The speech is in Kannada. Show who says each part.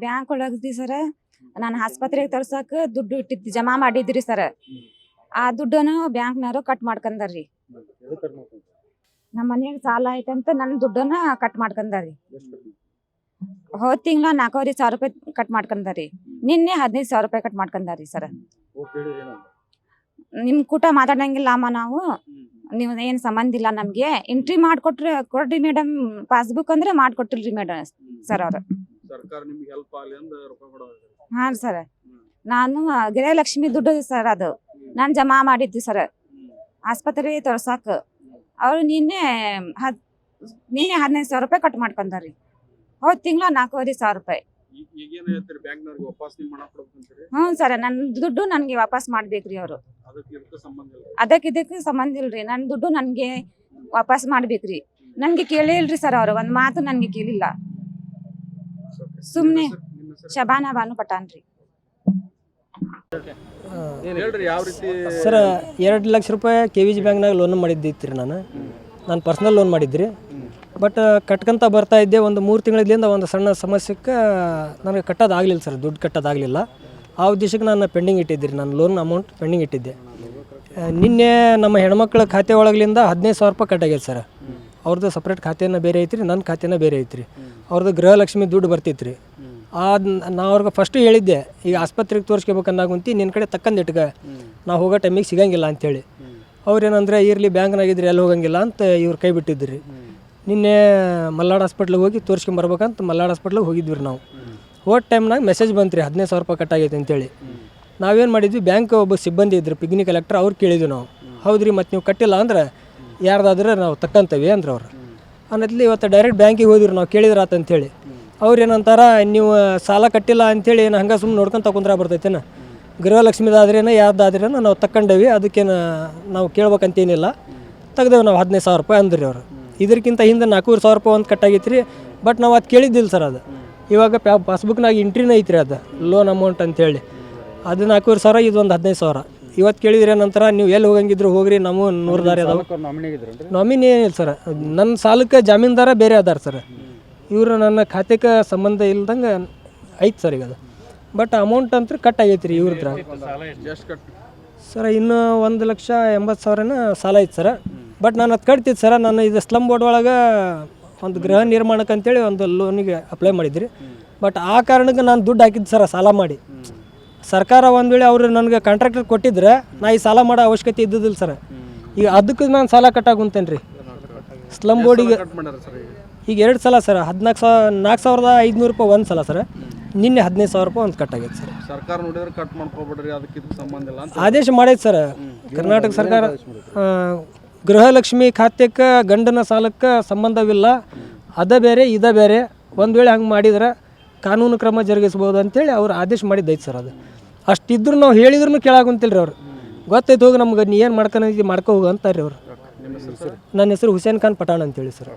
Speaker 1: ಬ್ಯಾಂಕ್ ಒಳಗ್ರಿ ಸರ್ ನಾನು ಆಸ್ಪತ್ರೆಗೆ ತೋರ್ಸಕ್ ದುಡ್ಡು ಇಟ್ಟಿದ್ದಿ ಜಮಾ ಮಾಡಿದ್ರಿ ಸರ್. ಆ ದುಡ್ಡನ್ನು ಬ್ಯಾಂಕ್ನವರು ಕಟ್ ಮಾಡ್ಕೊಂಡಾರ್ರಿ. ನಮ್ಮ ಮನೆಯಾಗ ಸಾಲ ಐತಂತ ನನ್ನ ದುಡ್ಡನ್ನ ಕಟ್ ಮಾಡ್ಕೊಂಡಾರ್ರಿ. ಹೋದ್ ತಿಂಗಳ 4,500 ರೂಪಾಯಿ ಕಟ್ ಮಾಡ್ಕೊಂಡಾರಿ. ನಿನ್ನೆ 15,000 ರೂಪಾಯಿ ಕಟ್ ಮಾಡ್ಕೊಂಡಾರಿ ಸರ್. ನಿಮ್ ಕೂಟ ಮಾತಾಡಂಗಿಲ್ಲ ಅಮ್ಮ, ನಾವು ನೀವು ಏನ್ ಸಂಬಂಧ ಇಲ್ಲ ನಮ್ಗೆ. ಎಂಟ್ರಿ ಕೊಡ್ರಿ ಮೇಡಮ್, ಪಾಸ್ಬುಕ್ ಅಂದ್ರೆ ಮಾಡ್ಕೊಟ್ಟಿಲ್ರಿ ಮೇಡಮ್ ಸರ್ ಅವ್ರು. ಹಾ ಸರ್, ನಾನು ಗೃಹಲಕ್ಷ್ಮಿ ದುಡ್ಡು ಸರ್, ಅದು ನಾನು ಜಮಾ ಮಾಡಿದ್ವಿ ಸರ್ ಆಸ್ಪತ್ರೆಗೆ ತೋರ್ಸಾಕ. ಅವ್ರು ನಿನ್ನೆ 15,000 ರೂಪಾಯಿ ಕಟ್ ಮಾಡ್ಕೊಂಡಾರಿ. ಹೋದ್ ತಿಂಗಳ 4,500 ರೂಪಾಯಿ. ಹ್ಞೂ ಸರ್, ನನ್ನ ದುಡ್ಡು ನನ್ಗೆ ವಾಪಸ್ ಮಾಡ್ಬೇಕ್ರಿ ಅವರು. ಇದಕ್ಕೆ ಸಂಬಂಧ ಇಲ್ರಿ. ನನ್ನ ದುಡ್ಡು ನನ್ಗೆ ವಾಪಸ್ ಮಾಡ್ಬೇಕ್ರಿ. ನನ್ಗೆ ಕೇಳಿಲ್ರಿ ಸರ್ ಅವರು, ಒಂದ್ ಮಾತು ನನ್ಗೆ ಕೇಳಿಲ್ಲ. ಸುಮ್ನೆ ಶಬಾನಾ ಬಾನು ಪಟಾನ್ ರೀ.
Speaker 2: ಸರ್ 2 ಲಕ್ಷ ರೂಪಾಯಿ KVG ಬ್ಯಾಂಕ್ನಾಗ ಲೋನ್ ಮಾಡಿದ್ದಿತ್ತು ರೀ. ನಾನು ಪರ್ಸ್ನಲ್ ಲೋನ್ ಮಾಡಿದ್ರಿ. ಬಟ್ ಕಟ್ಕೊಂತ ಬರ್ತಾ ಇದ್ದೆ. ಒಂದು 3 ತಿಂಗಳಿಂದ ಒಂದು ಸಣ್ಣ ಸಮಸ್ಯೆಗೆ ನನಗೆ ಕಟ್ಟೋದಾಗಲಿಲ್ಲ ಸರ್, ದುಡ್ಡು ಕಟ್ಟೋದಾಗಲಿಲ್ಲ. ಆ ಉದ್ದೇಶಕ್ಕೆ ನಾನು ಪೆಂಡಿಂಗ್ ಇಟ್ಟಿದ್ದೆ, ನಾನು ಲೋನ್ ಅಮೌಂಟ್ ಪೆಂಡಿಂಗ್ ಇಟ್ಟಿದ್ದೆ. ನಿನ್ನೆ ನಮ್ಮ ಹೆಣ್ಮಕ್ಳ ಖಾತೆ ಒಳಗಿಂದ 15,000 ರೂಪಾಯಿ ಕಟ್ಟಾಗೈತೆ ಸರ್. ಅವ್ರದ್ದು ಸಪ್ರೇಟ್ ಖಾತೆನ ಬೇರೆ ಐತ್ರಿ, ನನ್ನ ಖಾತೆನ ಬೇರೆ ಐತ್ರಿ. ಅವ್ರದ್ದು ಗೃಹಲಕ್ಷ್ಮಿ ದುಡ್ಡು ಬರ್ತಿತ್ತು ರೀ. ನಾ ಅವ್ರಿಗೆ ಫಸ್ಟು ಹೇಳಿದ್ದೆ, ಈಗ ಆಸ್ಪತ್ರೆಗೆ ತೋರಿಸ್ಕೋಬೇಕನ್ನಾಗುಂತಿ, ನಿನ್ನ ಕಡೆ ತಕ್ಕಂದು ಇಟ್ಕ, ನಾವು ಹೋಗೋ ಟೈಮಿಗೆ ಸಿಗಂಗಿಲ್ಲ ಅಂಥೇಳಿ. ಅವ್ರೇನಂದ್ರೆ ಇರಲಿ ಬ್ಯಾಂಕ್ನಾಗಿದ್ರೆ ಎಲ್ಲಿ ಹೋಗಂಗಿಲ್ಲ ಅಂತ ಇವ್ರು ಕೈ ಬಿಟ್ಟಿದ್ರಿ. ನಿನ್ನೆ ಮಲ್ನಾಡ್ ಹಾಸ್ಪಿಟ್ಲಿಗೆ ಹೋಗಿ ತೋರಿಸ್ಕೊಂಬರ್ಬೇಕಂತ ಮಲ್ನಾಡ್ ಹಾಸ್ಪಿಟ್ಲಿಗೆ ಹೋಗಿದ್ವಿ ರೀ. ನಾವು ಹೋದ ಟೈಮ್ನಾಗ ಮೆಸೇಜ್ ಬಂತು ರೀ 15,000 ರೂಪಾಯಿ ಕಟ್ಟಾಗೈತೆ ಅಂತೇಳಿ. ನಾವೇನು ಮಾಡಿದ್ವಿ, ಬ್ಯಾಂಕ್ ಒಬ್ಬ ಸಿಬ್ಬಂದಿ ಇದ್ರು, ಪಿಗ್ನಿ ಕಲೆಕ್ಟರ್, ಅವ್ರು ಕೇಳಿದ್ವಿ ನಾವು. ಹೌದ್ರಿ, ಮತ್ತು ನೀವು ಕಟ್ಟಿಲ್ಲ ಅಂದ್ರೆ ಯಾರ್ದಾದ್ರೆ ನಾವು ತಕ್ಕಂತೇವೆ ಅಂದ್ರೆ ಅವ್ರು ಅನ್ನತ್ಲಿ. ಇವತ್ತು ಡೈರೆಕ್ಟ್ ಬ್ಯಾಂಕಿಗೆ ಹೋದಿರಿ, ನಾವು ಕೇಳಿದ್ರೆ ಆತಂತೇಳಿ. ಅವ್ರು ಏನಂತಾರ, ನೀವು ಸಾಲ ಕಟ್ಟಿಲ್ಲ ಅಂಥೇಳಿ ಏನು ಹಂಗೆ ಸುಮ್ಮನೆ ನೋಡ್ಕೊಂತ ಕುಂದ್ರ ಬರ್ತೈತೇನ, ಗೃಹಲಕ್ಷ್ಮಿದಾದ್ರೇನ ಯಾರ್ದಾದ್ರೇನ ನಾವು ತಕ್ಕಂಡೇವಿ, ಅದಕ್ಕೇನು ನಾವು ಕೇಳ್ಬೇಕಂತೇನಿಲ್ಲ, ತೆಗ್ದೇವು ನಾವು 15,000 ರೂಪಾಯಿ ಅಂದ್ರಿ ಅವರು. ಇದಕ್ಕಿಂತ ಹಿಂದೆ 4,500 ರೂಪಾಯಿ ಒಂದು ಕಟ್ಟಾಗೈತೆ ರೀ. ಬಟ್ ನಾವು ಅದು ಕೇಳಿದ್ದಿಲ್ಲ ಸರ್. ಅದು ಇವಾಗ ಪಾಸ್ಬುಕ್ನಾಗ ಎಂಟ್ರಿನ ಐತ್ರಿ, ಅದು ಲೋನ್ ಅಮೌಂಟ್ ಅಂತೇಳಿ. ಅದು 4,500, ಇದು ಒಂದು 15,000. ಇವತ್ತು ಕೇಳಿದ್ರೆ ನಂತರ ನೀವು ಎಲ್ಲಿ ಹೋಗಂಗಿದ್ರು ಹೋಗ್ರಿ, ನಾವು 100 ದಾರಿ ಅದಾವೆ. ನಾಮಿನಿ ಏನಿಲ್ಲ ಸರ್, ನನ್ನ ಸಾಲಕ್ಕೆ ಜಾಮೀನ್ದಾರ ಬೇರೆ ಅದಾರ ಸರ್. ಇವರು ನನ್ನ ಖಾತೆಗೆ ಸಂಬಂಧ ಇಲ್ದಂಗೆ ಐತೆ ಸರ್ ಈಗ ಅದು. ಬಟ್ ಅಮೌಂಟ್ ಅಂತೂ ಕಟ್ ಆಗೈತೆ ರೀ ಇವ್ರದ್ರ ಸರ್. ಇನ್ನೂ 1,80,000 ಸಾಲ ಐತೆ ಸರ್. ಬಟ್ ನಾನು ಅದು ಕಟ್ತಿದ್ದು ಸರ್. ನಾನು ಇದು ಸ್ಲಮ್ ಬೋರ್ಡ್ ಒಳಗೆ ಒಂದು ಗೃಹ ನಿರ್ಮಾಣಕ್ಕೆ ಅಂತೇಳಿ ಒಂದು ಲೋನಿಗೆ ಅಪ್ಲೈ ಮಾಡಿದ್ರಿ. ಬಟ್ ಆ ಕಾರಣಕ್ಕೆ ನಾನು ದುಡ್ಡು ಹಾಕಿದ್ದು ಸರ್, ಸಾಲ ಮಾಡಿ. ಸರ್ಕಾರ ಒಂದು ವೇಳೆ ಅವರು ನನಗೆ ಕಾಂಟ್ರಾಕ್ಟರ್ ಕೊಟ್ಟಿದ್ರೆ ನಾ ಈ ಸಾಲ ಮಾಡೋ ಅವಶ್ಯಕತೆ ಇದ್ದಿದ್ದಿಲ್ಲ ಸರ್. ಈಗ ಅದಕ್ಕೆ ನಾನು ಸಾಲ ಕಟ್ಟಾಗುಂತೇನೆ ರೀ ಸ್ಲಮ್ ಬೋರ್ಡಿಗೆ. ಈಗ 2 ಸಲ ಸರ್, 4,500 ರೂಪಾಯಿ ಒಂದು ಸಲ ಸರ್. ನಿನ್ನೆ 15,000 ರೂಪಾಯಿ ಒಂದು ಕಟ್ಟಾಗೈತೆ ಸರ್.
Speaker 3: ಸರ್ಕಾರ ನೋಡಿದ್ರೆ ಕಟ್ ಮಾಡ್ಕೊಬೇಡ್ರಿ, ಅದಕ್ಕೆ ಸಂಬಂಧ ಇಲ್ಲ ಅಂತ
Speaker 2: ಆದೇಶ ಮಾಡೈತೆ ಸರ್ ಕರ್ನಾಟಕ ಸರ್ಕಾರ. ಗೃಹಲಕ್ಷ್ಮಿ ಖಾತೆಗೆ ಗಂಡನ ಸಾಲಕ್ಕೆ ಸಂಬಂಧವಿಲ್ಲ, ಅದ ಬೇರೆ ಇದ ಬೇರೆ. ಒಂದು ವೇಳೆ ಹಂಗೆ ಮಾಡಿದ್ರೆ ಕಾನೂನು ಕ್ರಮ ಜರುಗಿಸ್ಬೋದು ಅಂತೇಳಿ ಅವ್ರು ಆದೇಶ ಮಾಡಿದ್ದೈತೆ ಸರ್. ಅದು ಅಷ್ಟಿದ್ರು ನಾವು ಹೇಳಿದ್ರು ಕೇಳಾಗುಂತಿಲ್ಲ ರೀ ಅವ್ರು. ಗೊತ್ತೈತೆ ಹೋಗಿ ನಮ್ಗೆ ನೀ ಏನು ಮಾಡ್ಕೊ ಹೋಗು ಅಂತಾರೆ ಅವ್ರು. ನನ್ನ ಹೆಸರು ಹುಸೇನ್ ಖಾನ್ ಪಠಾಣ್ ಅಂತೇಳಿ ಸರ್.